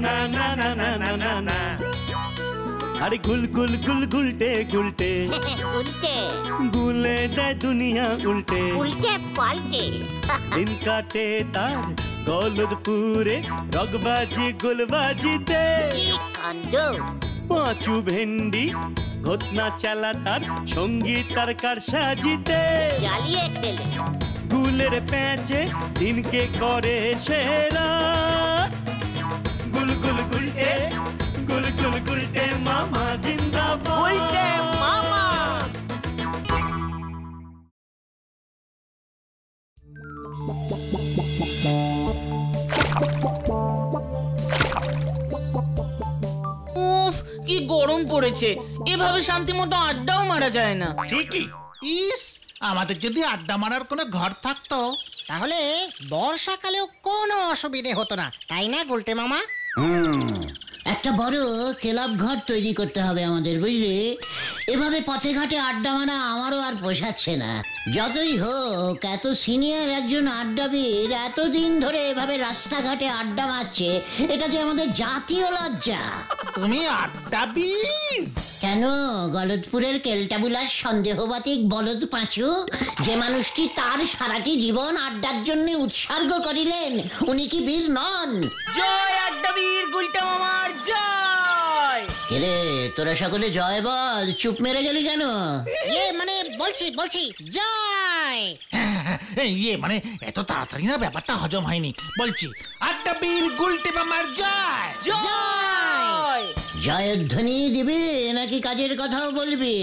না না না না না না না। আরে গুল গুল গুল গুলটে গুলটে উল্টে গুলে দেয় দুনিয়া উল্টে উল্টে পাল্টে দিন কাটে তার গলদপুরে রগবাজি গুলবাজিতে কি কাণ্ড! পাঁচু ভেন্ডি ঘটনা চালা তার সঙ্গীত তার কার সাজিতে জ্বালিয়ে খেলে গুলের প্যাঁচে দিনকে করে সেরা গুল গুল গুলটে গুল গুল গুলটে মামা জিন্দাবাদ উল্টে মামা। উফ, কি গরম পড়েছে, এভাবে শান্তি মতো আড্ডাও মারা যায় না। ঠিকই। ইস, আমাদের যদি আড্ডা মারার কোনো ঘর থাকতো তাহলে বর্ষাকালেও কোনো অসুবিধে হতো না, তাই না গুলটে মামা? একটা বড় ক্লাব ঘর তৈরি করতে হবে আমাদের, বুঝলি? এভাবে পথে ঘাটে আড্ডা মারা আমারও আর পোষাচ্ছে না। যতই হোক, এত সিনিয়র একজন আড্ডাবিদ এতদিন ধরে এভাবে রাস্তাঘাটে আড্ডা মারছে, এটা যে আমাদের জাতীয় লজ্জা। তুমি আড্ডাবিদ? কেন, গলদপুরের কেলটাবুলার সন্দেহবাতিক বলদ পাঁচু, যে মানুষটি তার সারাটি জীবন আড্ডার জন্য উৎসর্গ করিলেন, উনি কি বীর নন? জয় আড্ডাবীর গুলটে মামার জয়। রে, তোরা সকলে জয় বল, চুপ মেরে গেলি কেন? মানে বলছি জয়। ইয়ে মানে এত তাড়াতাড়ি না ব্যাপারটা হজম হয়নি। বলছি, আড্ডাবিদ গুলটে মামার জয়। জয়। জয়ধ্বনি দিবি নাকি কাজের কথাও বলবি?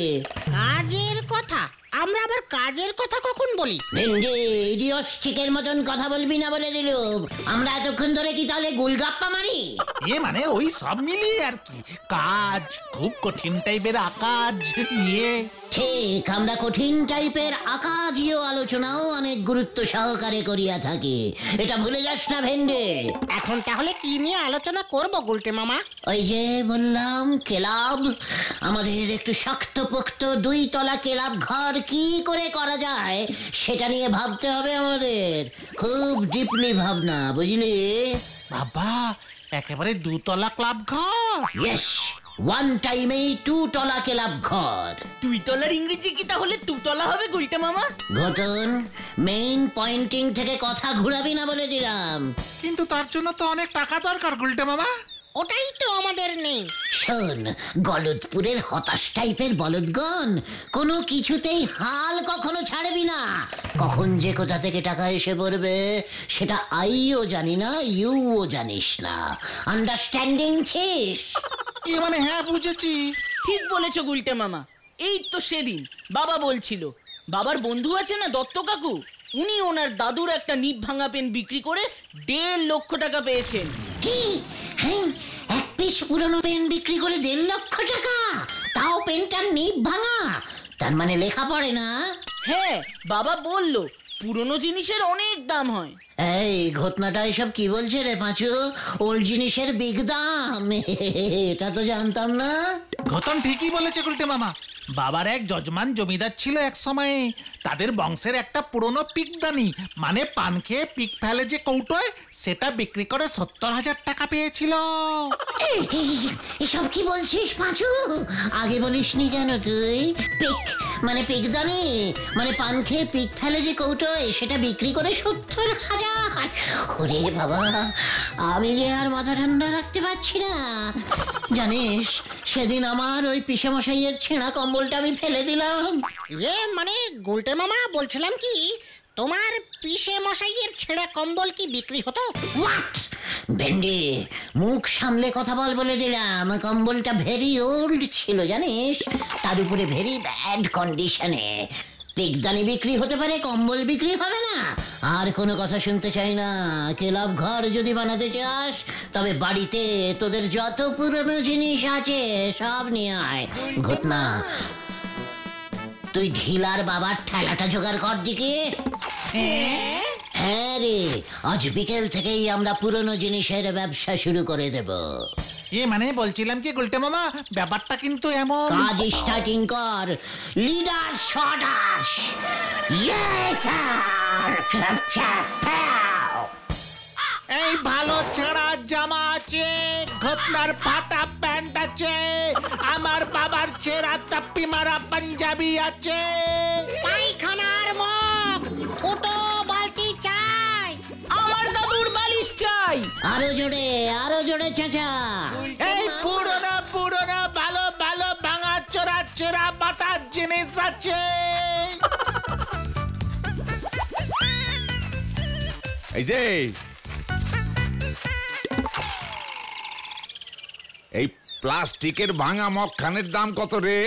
কাজের কথা? আমরা আবার কাজের কথা কখন বলি? ভেন্ডি, ইডিওস্টিকের মতন কথা বলবি না বলে দিলুম। আমরা এতক্ষণ ধরে কি তাহলে গুলগাপ্পা মারি? ইয়ে মানে ওই সব মিলিয়ে আর কি, কাজ খুব কঠিন টাইপের আকাজ। ইয়ে ঠিক, আমরা কঠিন টাইপের আকাজীয় আলোচনাও অনেক গুরুত্ব সহকারে করিয়া থাকি, এটা ভুলে যাস না ভেন্ডে। এখন তাহলে কি নিয়ে আলোচনা করব গুলটে মামা? ওই যে বললাম, ক্লাব। আমাদের একটু শক্তপোক্ত 2 তলা ক্লাব ঘর কি করে করা যায় সেটা নিয়ে ভাবতে হবে আমাদের, খুব ডিপলি ভাবনা, বুঝলি? বাবা, একেবারে 2 তলা ক্লাব ঘর? ইয়েস, ওয়ান টাইমে 2 তলা ক্লাব ঘর। 2 তলার ইংরেজি কি তাহলে 2 তলা হবে গুলটে মামা? ঘটন, মেইন পয়েন্টিং থেকে কথা ঘুরাবি না বলে দিলাম। কিন্তু তার জন্য তো অনেক টাকা দরকার গুলটে মামা। ওটাই তো আমাদের নেই। শোন, গলদপুরের হতাশ টাইপের বলদগণ, কোনো কিছুতেই হাল কখনো ছাড়বি না। কখন যে কোথা থেকে টাকা এসে পড়বে সেটা আইও জানি না, ইউও জানিস না। আন্ডারস্ট্যান্ডিং ছিস? মানে হ্যাঁ, বুঝেছি। ঠিক বলেছো গুলটে মামা। এই তো সেদিন বাবা বলছিল, বাবার বন্ধু আছে না দত্ত কাকু, উনি ওনার দাদুর একটা নিব ভাঙা পেন বিক্রি করে 1.5 লক্ষ টাকা পেয়েছেন। কি? হ্যাঁ, এক পিস পুরনো পেন বিক্রি করে 1.5 লক্ষ টাকা? তাও পেনটার নিব ভাঙা? তার মানে লেখা পড়ে না? হ্যাঁ, বাবা বলল পুরনো জিনিসের অনেক দাম হয়। এই ঘটনাটা এসব কি বলছে রে পাঁচু? ওল্ড জিনিসের বিগ দাম, এটা তো জানতাম না। ঘটন ঠিকই বলেছে গুলটে মামা। বাবার এক যজমান জমিদার ছিল এক সময়ে, তাদের বংশের একটা পুরনো পিকদানি, মানে পান খেয়ে পিক ফেলে যে কৌটোয়, সেটা বিক্রি করে 70,000 টাকা পেয়েছিল। এসব কি বলছিস পাঁচু? আগে বলিসনি কেন তুই? পিক মানে পিকদানি, মানে পান খেয়ে পিক ফেলে যে কৌটোয়, সেটা বিক্রি করে 70,000? ওরে বাবা, আমি যে আর মাথা ঠান্ডা রাখতে পারছি না। জানিস, সেদিন আমার ওই পিসেমশাইয়ের ছেঁড়া কম্বলটা আমি ফেলে দিলাম। মানে গুলটে মামা, বলছিলাম কি, তোমার পিসে মশাইয়ের ছেঁড়া কম্বল কি বিক্রি হতো? হোয়াট? ভেন্ডি, মুখ সামলে কথা বল বলে দিলাম। কম্বলটা ভেরি ওল্ড ছিল জানিস, তার উপরে ভেরি ব্যাড কন্ডিশনে। পিকদানি বিক্রি হতে পারে, কম্বল বিক্রি হবে না? আর কোনো কথা শুনতে চাই না। ক্লাব ঘর যদি বানাতে চাস, তবে বাড়িতে তোদের যত পুরনো জিনিস আছে সব নিয়ে আয়। ঘটনা, তুই ঢিলার বাবার ঠেলাটা জোগাড় কর দিকে। হ্যাঁ রে, আজ বিকেল থেকেই আমরা পুরনো জিনিসের ব্যবসা শুরু করে দেব। মানে বলছিলাম কি গুলটে মামা, ব্যাপারটা কিন্তু এমন। কাজ স্টার্টিং কর, লিডার শটাস। এই ভালো ছাড়া জামা আছে ঘটনার ফাটা প্যান্ট আছে, আমার বাবার ছেঁড়া তাপ্পি মারা পাঞ্জাবি আছে। পায়খানার মগ, ফুটো বালতি চাই, আমার দাদুর বালিশ চাই। আরো জোরে চেঁচা। এই পুরনো পুরনো ভালো ভালো ভাঙা চোরা চেরা বাটার জিনিস আছে। এই যে এই প্লাস্টিকের ভাঙা মগখানের দাম কত রে?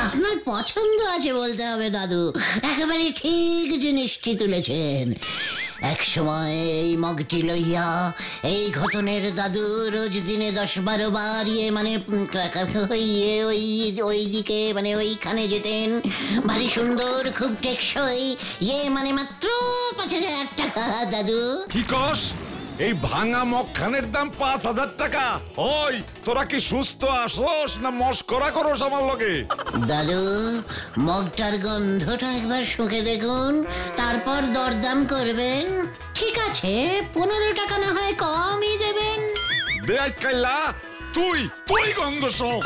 আপনার পছন্দ আছে বলতে হবে দাদু, একেবারে ঠিক জিনিসটি তুলেছেন। এক সময় এই মগটি লইয়া এই ঘটনের দাদু রোজ দিনে 10-12 বার ওই দিকে ওইখানে যেতেন। ভারী সুন্দর, খুব টেকসই, মাত্র 5,000 টাকা দাদু। কি কস? এই ভাঙা মগখানের দাম 5,000 টাকা? ওই তোরা কি সুস্থ আসোস না মস্করা করোস আমার লগে? দাদু, মগটার গন্ধটা একবার শুঁকে দেখুন, তারপর দরদাম করবেন। ঠিক আছে, 15 টাকা না হয় কমই দেবেন। বেআই কাইলা, তুই গন্ধ শোক।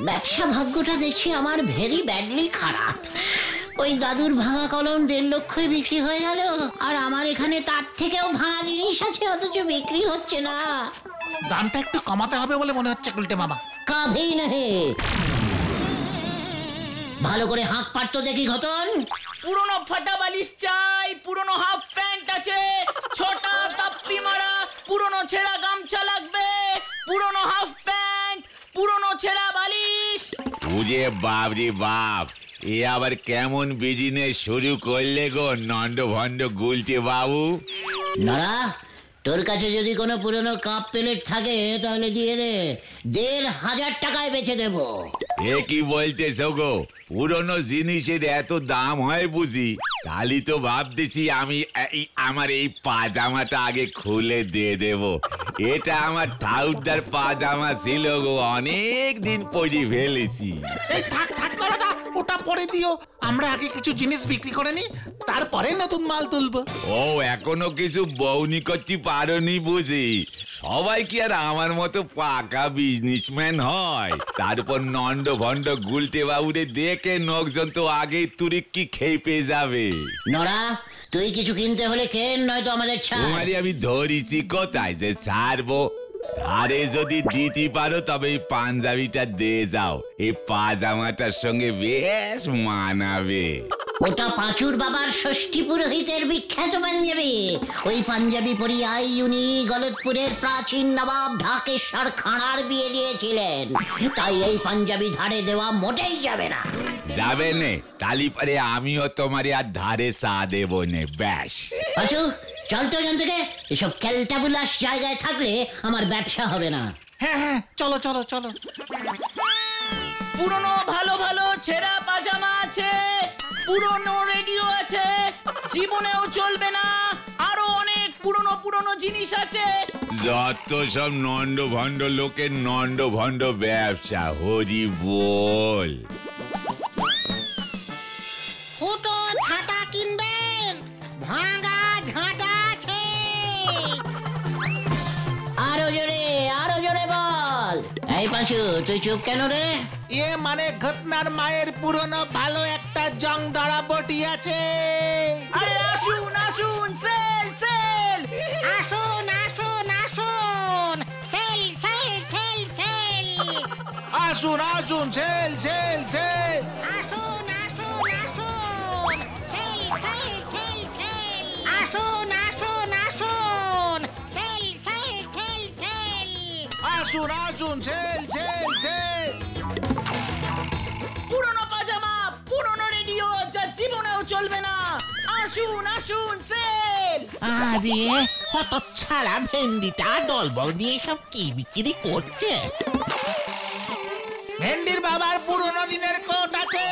ব্যবসা ভাগ্যটা দেখছি আমার ভেরি ব্যাডলি খারাপ। ওই দাদুর ভাঙা কলম 1.5 লক্ষই বিক্রি হয়ে গেল, আর আমার এখানে তার থেকেও ভাঙা জিনিস আছে, অথচ বিক্রি হচ্ছে না। দামটা একটু কমাতে হবে বলে মনে হচ্ছে গুলটে মামা। কাভি নেই। ভালো করে হাঁক পারতো দেখি ঘটন। পুরনো ফাটা বালিশ চাই, পুরনো হাফ প্যান্ট আছে, 6টা তাপ্পি মারা, পুরনো ছেঁড়া গামছা লাগবে, পুরনো হাফ প্যান্ট, পুরনো ছেঁড়া বালিশ। ওরে বাপ রে বাপ, এ আবার কেমন বিজনেস শুরু করলে গো নন্দ ভন্ড গুলটে বাবু? নরা, তোর কাছে যদি কোনো পুরনো কাপ প্লেট থাকে তাহলে দিয়ে দে, 1,500 টাকায় বেচে দেবো। এ কি বলতেছ গো? পুরনো জিনিসের এত দাম হয় বুঝি? তাহলে তো ভাবতেছি আমি আমার এই পাজামাটা আগে খুলে দিয়ে দেব। এটা আমার ঠাউরদার পাজামা ছিল গো, অনেক দিন পরে ফেলেছি। এই থাক দাদা, ওটা পরে দিও। আমরা আগে কিছু জিনিস বিক্রি করে নি, তারপরে নতুন মাল তুলবো। ও, এখনো কিছু বউনি করতে পারোনি বুঝি? সবাই কি আর আমার মতো পাকা বিজনেসম্যান হয়? তার উপর নন্দ ভন্ড গুলটে বাবুরে দেখে লোকজন তো আগেই তুরিক্কি খেপে যাবে। নরা, তুই কিছু কিনতে হলে কেন, নয়তো আমাদের ছাড়। তোমারই আমি ধরিছি কোথায় যে ছাড়বো? ধারে যদি দিতে পারো তবে এই পাঞ্জাবিটা দিয়ে যাও, এই পাজামাটার সঙ্গে বেশ মানাবে। ওটা পাঁচুর বাবার ষষ্ঠী পুরোহিতের বিখ্যাত পাঞ্জাবি। ওই পাঞ্জাবি পরিয়াই উনি গলতপুরের প্রাচীন নবাব ঢাকেশ্বর খাঁড়ার বিয়ে দিয়েছিলেন, তাই এই পাঞ্জাবি ধারে দেওয়া মোটেই যাবে না। যাবে নে, তালি পরে আমিও তোমারে আর ধারে চা দেবো নে। ব্যাস পাঁচু, চল তো এখান থেকে। এসব ক্যালটাবুলাস জায়গায় থাকলে আমার ব্যবসা হবে না। হ্যাঁ, চলো। পুরনো ভালো ভালো ছেঁড়া পাজামা আছে, পুরনো রেডিও আছে, জীবনেও চলবে না, আরো অনেক পুরনো জিনিস আছে। যত সব নন্দ ভন্ড লোকের নন্দ ভন্ড ব্যবসা, হরি বল। ফুটো ছাতা কিনবেন, ভাঙা ঝাঁটা আছে। আরো জোরে বল। এই পাঁচু, তুই চুপ কেন রে? ঘটনার মায়ের পুরনো ভালো একটা জং ধরা বটি আছে। আরে আসুন, সেল আসুন, সেল। আসুন, সেল। আসুন, সেল। আসুন, সেল। পুরনো পাজামা, পুরনো রেডিও, যা জীবনেও চলবে না। আসুন সেল। আরে হতচ্ছাড়া ভেন্ডিটা দলবল দিয়ে সব কি বিক্রি করছে? ভেন্ডির বাবার পুরনো দিনের কোট আছে,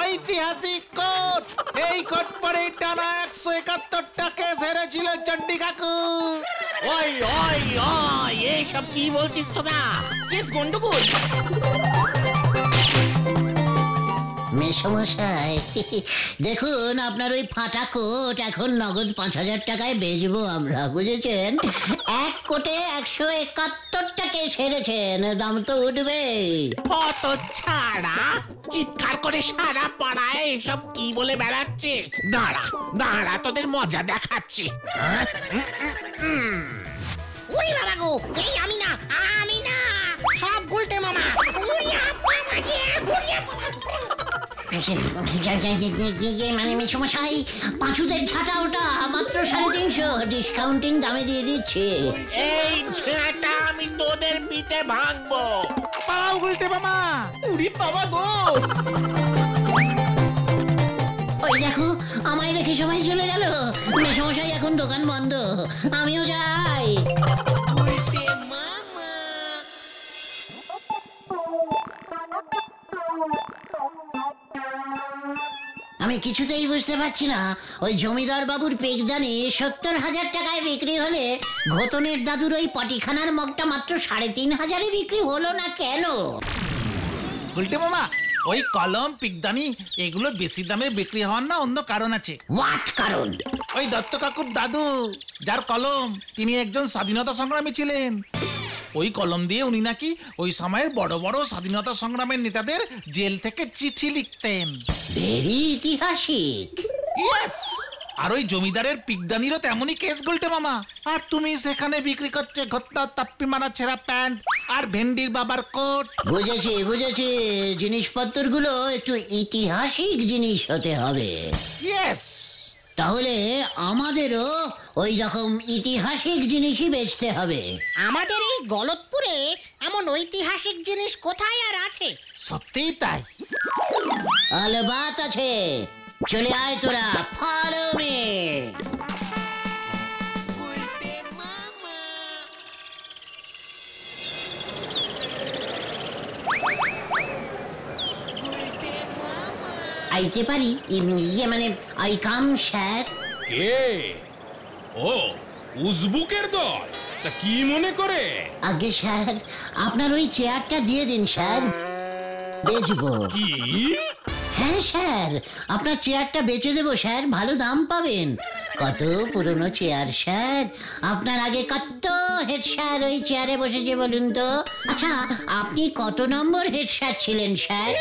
ঐতিহাসিক কোট। এই কোট পরে টানা 171টা কেস হেরেছিল চন্ডী কাকু। ওই এইসব কি বলছিস তোরা? কেস গন্ডগোল। মেসমশাই, দেখুন আপনার ওই ফাটা কোট এখন নগদ 5,000 টাকায় বেচবো আমরা, বুঝেছেন? 1 কোটে 171 টাকা সেরেছেন, দাম তো উঠবে। কত ছাড়া চিৎকার করে সারা পাড়ায় এসব কি বলে বেড়াচ্ছে। দাঁড়া দাঁড়া, তোদের মজা দেখাচ্ছি। ওরে বাবা গো, এই আমি না, সব গুলটে মামা। মানে মেসমশাই, পাঁচুদের ছাটা ওটা মাত্র 350, ডিসকাউন্টিং দামে দিয়ে দিচ্ছে। এই ঝাঁটা আমি তোদের পিঠে ভাঙবো। পাও গুলটে মামা। উড়ি বাবা গো, ওই দেখো, আমায় রেখে সবাই চলে গেল। মেসমশাই এখন দোকান বন্ধ, আমিও যাই। আমি কিছুতেই বুঝতে পারছি না, ওই জমিদার বাবুর পেকদানি 70,000 টাকায় বিক্রি হলে ঘোতনের দাদুর ওই পটিখানার মগটা মাত্র 3,500-এ বিক্রি হলো না কেন? গুলটে মামা, ওই কলম পিকদানি এগুলো বেশি দামে বিক্রি হওয়ার না অন্য কারণ আছে। হোয়াট কারণ? ওই দত্ত কাকুর দাদু যার কলম, তিনি একজন স্বাধীনতা সংগ্রামী ছিলেন। ওই কলম দিয়ে উনি নাকি ওই সময়ের বড় বড় স্বাধীনতা সংগ্রামের নেতাদের জেল থেকে চিঠি লিখতেন। ভেরি ইতিহাসিক। ইয়েস। আর ওই জমিদারের পিকদানিরও তেমনই কেস গুলটে মামা। আর তুমি সেখানে বিক্রি করছে ঘটনা তাপ্পি মারা ছেঁড়া প্যান্ট আর ভেন্ডির বাবার কোট। বুঝেছি, জিনিসপত্রগুলো একটু ইতিহাসিক জিনিস হতে হবে। ইয়েস। তাহলে আমাদেরও ওই রকম ইতিহাসিক জিনিসই বেচতে হবে। আমাদের এই গলতপুরে এমন ঐতিহাসিক জিনিস কোথায় আর আছে? সত্যিই তাই। আলবাত আছে, চলে আয় তোরা, ফলো মি। আইতে পারি? ইয়ে মানে আই কাম স্যার। কে? ও, উজবুকের দল। তা কি মনে করে? আগে স্যার, আপনার ওই চেয়ারটা দিয়ে দিন স্যার, বেচবো। কি? হ্যাঁ স্যার, আপনার চেয়ারটা বেচে দেবো স্যার, ভালো দাম পাবেন। কত পুরনো চেয়ার স্যার, আপনার আগে কত হেড স্যার ওই চেয়ারে বসেছে বলুন তো। আচ্ছা, আপনি কত নম্বর হেড স্যার ছিলেন স্যার?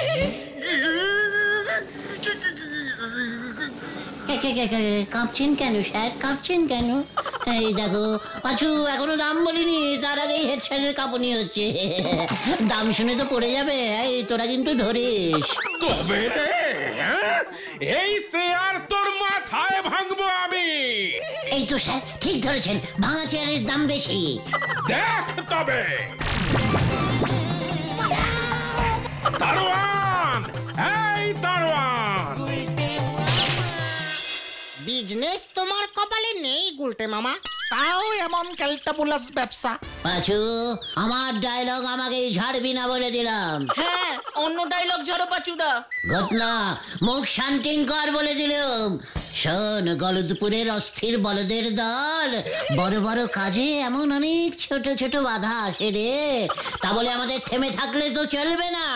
কাঁপছেন কেন স্যার, কাঁপছেন কেন? এই দেখো পাঁচু, এখনো দাম বলিনি, তার আগেই হেড স্যারের কাঁপুনি হচ্ছে। দাম শুনে তো পড়ে যাবে, এই তোরা কিন্তু ধরিস। তবে রে, এই চেয়ার তোর মাথায় ভাঙবো আমি। এই তো স্যার ঠিক ধরেছেন, ভাঙা চেয়ারের দাম বেশি। দেখ তবে। দারোয়ান, এই দারোয়ান। বিজনেস তোমার কপালে নেই গুলটে মামা। তাও এমন ক্যালটাবুলাস ব্যবসা। পাঁচু, আমার ডায়লগ আমাকে ঝাড়বি না বলে দিলাম। হ্যাঁ, অন্য ডায়লগ ঝাড়ো পাচুদা। ঘটনা, মুখ শান্তিং কর বলে দিলাম। শোন, গলদপুরের অস্থির বলদের দল, বড় বড় কাজে এমন অনেক ছোট ছোট বাধা আসে রে। তা বলে আমাদের থেমে থাকলে তো চলবে না।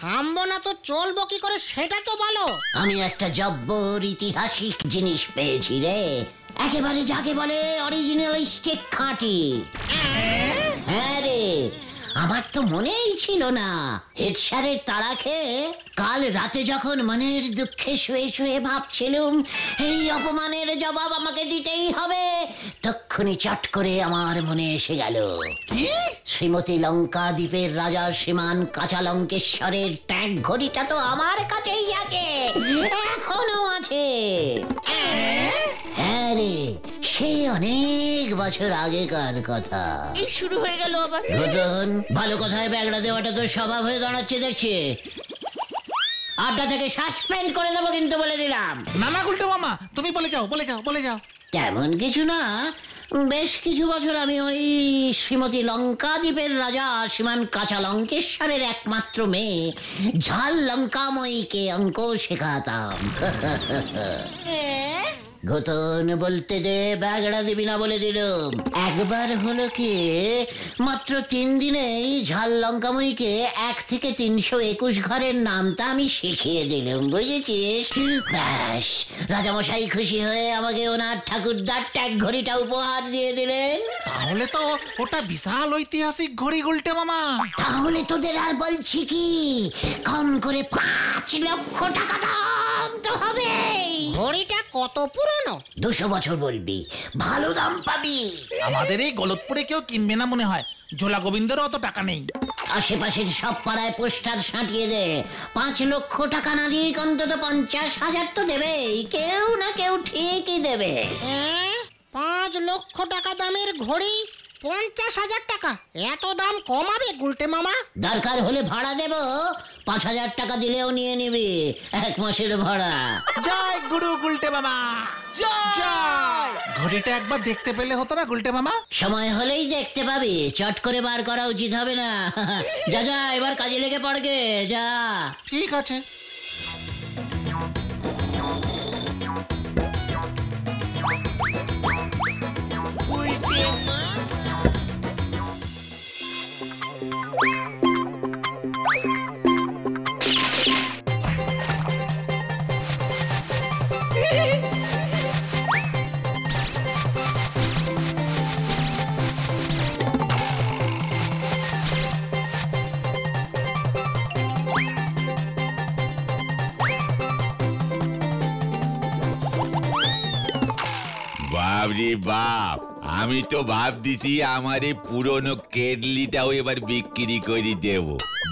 থামবো না তো চলবো কি করে সেটা তো বলো। আমি একটা জব্বর ইতিহাসিক জিনিস পেয়েছি রে, একেবারে যাকে বলে অরিজিনালিস্টিক খাঁটি। হ্যাঁ রে, আমার তো মনেই ছিল না। হেড স্যারের তাড়া খেয়ে কাল রাতে যখন মনের দুঃখে শুয়ে শুয়ে ভাবছিলুম এই অপমানের জবাব আমাকে দিতেই হবে, তক্ষুনি চট করে আমার মনে এসে গেল শ্রীমতী লঙ্কা দ্বীপের রাজা শ্রীমান কাঁচা লঙ্কেশ্বরের ট্যাগ ঘড়িটা তো আমার কাছেই আছে, এখনো আছে। হ্যাঁ রে, সে অনেক বছর আগেকার কথা। এই শুরু হয়ে গেল আবার। রতন, ভালো কথায় ব্যাগড়া দেওয়াটা তো স্বভাব হয়ে দাঁড়াচ্ছে দেখছি। আড্ডা থেকে সাসপেন্ড করে দেবো কিন্তু বলে দিলাম। না না গুলটে মামা, তুমি বলে যাও, বলে যাও, বলে যাও। তেমন কিছু না, বেশ কিছু বছর আমি ওই শ্রীমতী লঙ্কা দ্বীপের রাজা শ্রীমান কাঁচা লঙ্কেশ্বরের একমাত্র মেয়ে ঝাল লঙ্কাময়ীকে অঙ্ক শেখাতাম। ঘটন বলতে দে, ব্যাগড়া দিবি না বলে দিলুম। একবার হলো কি, মাত্র 3 দিনেই ঝাল লঙ্কাময়ীকে 1 থেকে 321 ঘরের নামটা আমি শিখিয়ে দিলুম, বুঝেছিস? ব্যাস, রাজামশাই খুশি হয়ে আমাকে ওনার ঠাকুরদার ট্যাগ ঘড়িটা উপহার দিয়ে দিলেন। তাহলে তো ওটা বিশাল ঐতিহাসিক ঘড়ি গুলটে মামা। তাহলে তোদের আর বলছি কি, কম করে 5 লক্ষ টাকা দাম তো হবে। ঘড়িটা কত পুরনো? 200 বছর বলবি, ভালো দাম পাবি। আমাদের এই গলতপুরে কেউ কিনবে না মনে হয়, ঝোলা গোবিন্দেরও অত টাকা নেই। আশেপাশের সব পাড়ায় পোস্টার সাঁটিয়ে দে, 5 লক্ষ টাকা না দিয়ে অন্তত 50,000 তো দেবেই, কেউ না কেউ ঠিকই দেবে। 5 লক্ষ টাকা দামের ঘড়ি 50,000 টাকা? এত দাম কমাবে গুলটে মামা? দরকার হলে ভাড়া দেব, 5,000 টাকা দিলেও নিয়ে নিবি, 1 মাসের ভাড়া। জয় গুরু গুলটে মামা, জয়। ঘড়িটা একবার দেখতে পেলে হতো না গুলটে মামা? সময় হলেই দেখতে পাবি, চট করে বার করা উচিত হবে না। যা যা, এবার কাজে লেগে পড়গে, যা। ঠিক আছে। বাপরে বাপ, আমি তো ভাবতেছি আমার এই পুরনো কেটলিটাও এবার বিক্রি করে দেব।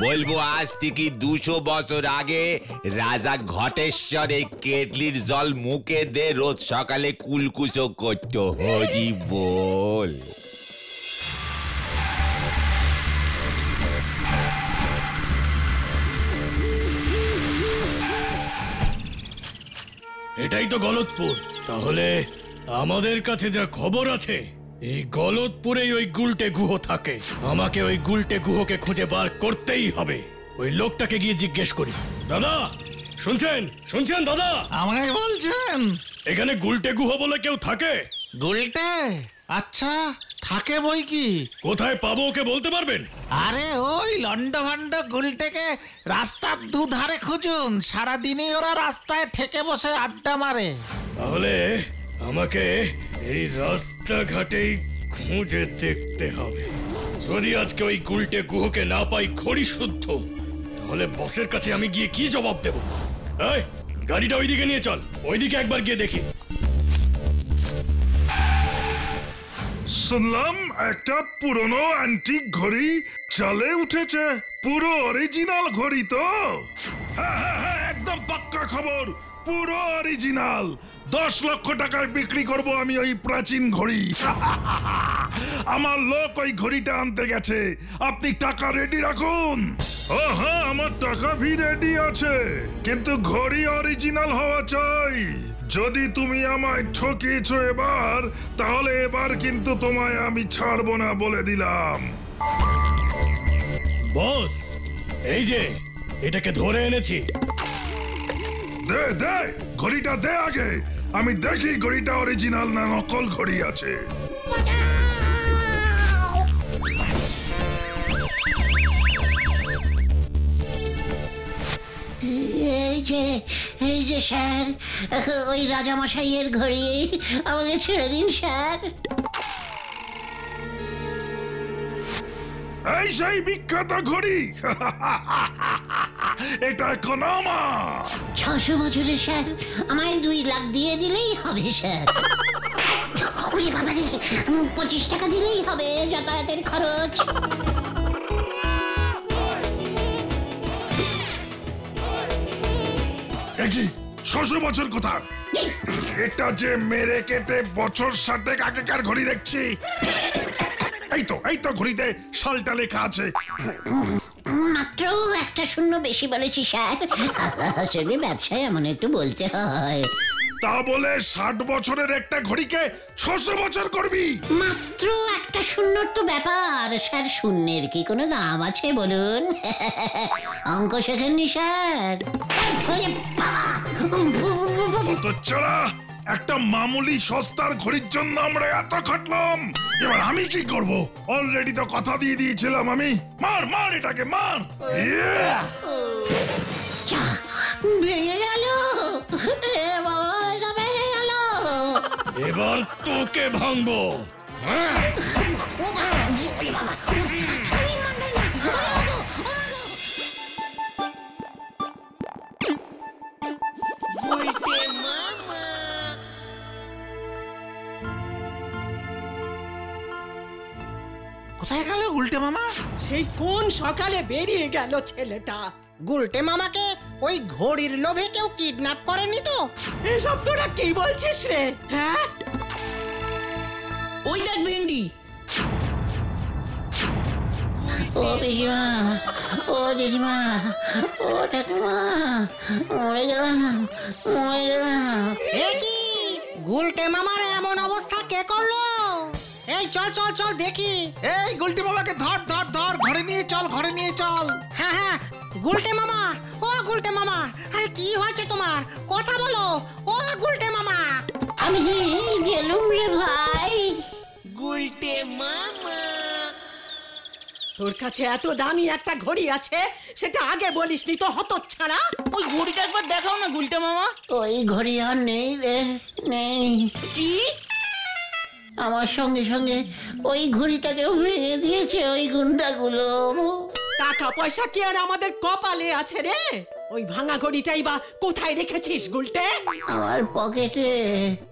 বলবো আজ থেকে 200 বছর আগে রাজা ঘটেশ্বর এই কেটলির জল মুখে দে রোজ সকালে কুলকুচো করতো। হরি বল। এটাই তো গলতপুর। তাহলে আমাদের কাছে যা খবর আছে, এই গলতপুরেই ওই গুলটে গুহ থাকে। আমাকে ওই গুলটে গুহকে খুঁজে বার করতেই হবে। ওই লোকটাকে গিয়ে জিজ্ঞেস করি। দাদা শুনছেন? শুনছেন দাদা? আমায় বলছেন? এখানে গুলটে গুহ বলে কেউ থাকে? গুলটে? আচ্ছা, থাকে বই কি। কোথায় পাবো ওকে বলতে পারবেন? আরে ওই লন্ড ভন্ড গুলটেকে রাস্তার দুধারে খুঁজুন, সারাদিনই ওরা রাস্তায় ঠেকে বসে আড্ডা মারে। তাহলে আমাকে এই রাস্তাঘাটেই খুঁজে দেখতে হবে। যদি আজকে ওই গুলটে গুহকে না পাই খড়ি শুদ্ধ, তাহলে বসের কাছে আমি গিয়ে কি জবাব দেব? এই গাড়িটা ওইদিকে নিয়ে চল, ওইদিকে একবার গিয়ে দেখি। শুনলাম একটা পুরনো অ্যান্টিক ঘড়ি চালে উঠেছে, পুরো অরিজিনাল ঘড়ি তো? হ্যাঁ, একদম পাক্কা খবর, পুরো অরিজিনাল। 10 লক্ষ টাকায় বিক্রি করব আমি ওই প্রাচীন ঘড়ি। আমার লোক ওই ঘড়িটা আনতে গেছে, আপনি টাকা রেডি রাখুন। হ্যাঁ, আমার টাকা ভি রেডি আছে, কিন্তু ঘড়ি অরিজিনাল হওয়া চাই। যদি তুমি আমায় ঠকিয়েছো এবার, তাহলে এবার কিন্তু তোমায় আমি ছাড়বো না বলে দিলাম। বস, এই যে এটাকে ধরে এনেছি। দে ঘড়িটা দে আগে, আমি দেখি ঘড়িটা অরিজিনাল না নকল ঘড়ি আছে। এই যে স্যার, ওই রাজামশাইয়ের ঘড়ি, আমাকে ছেড়ে দিন স্যার। এই সেই বিখ্যাত ঘড়ি, এটা এখন আমার। 600 বছরের স্যার, আমায় 2 লাখ দিয়ে দিলেই হবে স্যার। ওরে বাবা রে, 25 টাকা দিলেই হবে যাতায়াতের খরচ। একই 600 বছর কোথা? এটা যে মেরে কেটে বছর 60 আগেকার ঘড়ি দেখছি। এই তো ঘড়িতে সালটা লেখা আছে। মাত্র 1 শূন্য বেশি বলেছি স্যার, আসলে ব্যবসায় এমন একটু বলতে হয়। তা বলে 60 বছরের একটা ঘড়িকে 600 বছর করবি? মাত্র 1 শূন্যর তো ব্যাপার স্যার, শূন্যের কি কোনো দাম আছে বলুন? অঙ্ক শেখেননি স্যার? তো চলা, একটা মামুলি সস্তার ঘড়ির জন্য আমরা এত খাটলাম, এবার আমি কি করব? অলরেডি তো কথা দিয়ে দিয়েছিলাম আমি। মার মার এটাকে মার। ভেঙে গেল, এ বাবা এটা ভেঙে গেল। এবার তোকে ভাঙবো। কোথায় গেল উল্টে মামা? সেই কোন সকালে বেরিয়ে গেল ছেলেটা। গুলটে মামাকে ওই ঘড়ির লোভে কেউ কিডন্যাপ করেনি তো? এসব তোরা কি বলছিস রে? হ্যাঁ, ওই দেখ ভেন্ডি। ও পিসিমা, ও দিদিমা, ও ঠাকুমা, মরে গেলাম, মরে গেলাম। এ কি গুলটে মামার এমন অবস্থা কে করলো? এই চল চল চল দেখি। এই গুলটে মামাকে ধর ধর ধর, ঘরে নিয়ে চল, ঘরে নিয়ে চল। হ্যাঁ হ্যাঁ, গুলটে মামা, ও গুলটে মামা, আরে কি হয়েছে তোমার? কথা বলো ও গুলটে মামা। আমি গেলুম রে ভাই। গুলটে মামা, তোর কাছে এত দামি একটা ঘড়ি আছে, সেটা আগে বলিসনি তো হতচ্ছাড়া। ওই ঘড়িটা একবার দেখাও না গুলটে মামা। ওই ঘড়ি আর নেই রে, নেই। কি? আমার সঙ্গে সঙ্গে ওই ঘড়িটাকেও ভেঙে দিয়েছে ওই গুন্ডাগুলো। টাকা পয়সা কি আর আমাদের কপালে আছে রে? ওই ভাঙা ঘড়িটাই বা কোথায় রেখেছিস গুলটে? আমার পকেটে।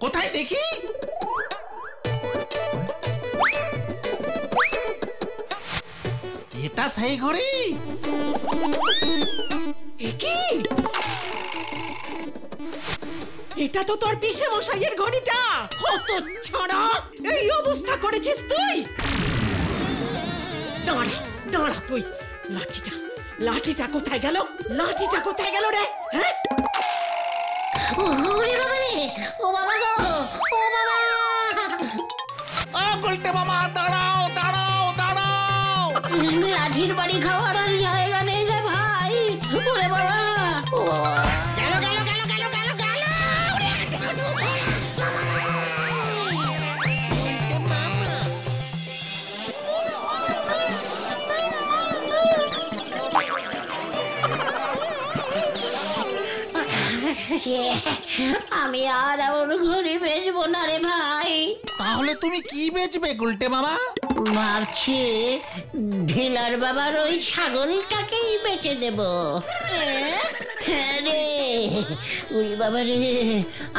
কোথায় দেখি? এটা সেই ঘড়ি? কি? এটা তো তোর পিসে মশাইয়ের ঘড়িটা। হতচ্ছাড়া, এই অবস্থা করেছিস তুই। দাঁড়া দাঁড়া, তুই লাঠিটা, লাঠিটা কোথায় গেল? লাঠিটা কোথায় গেল রে? হ্যাঁ, ওরে বাবা রে, ও বাবা গো, ও বাবা। ও গুলটে মামা, দাঁড়াও দাঁড়াও দাঁড়াও। লাঠির বাড়ি খাওয়ার আর জায়গা নেই রে ভাই। ওরে বাবা, ও বাবা। গেল গেল গেল গেল গেল গেল। আমি আর এমন ঘড়ি বেচবো না রে ভাই। তাহলে তুমি কি বেচবে গুলটে মামা? ভাবছি ঢিলার বাবার ওই ছাগলটাকেই বেচে দেব। হ্যাঁ রে, ওই বাবা রে,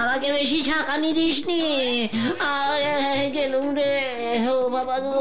আমাকে বেশি ঝাঁকানি দিস নি। আর গেলুম রে, ও বাবা গো।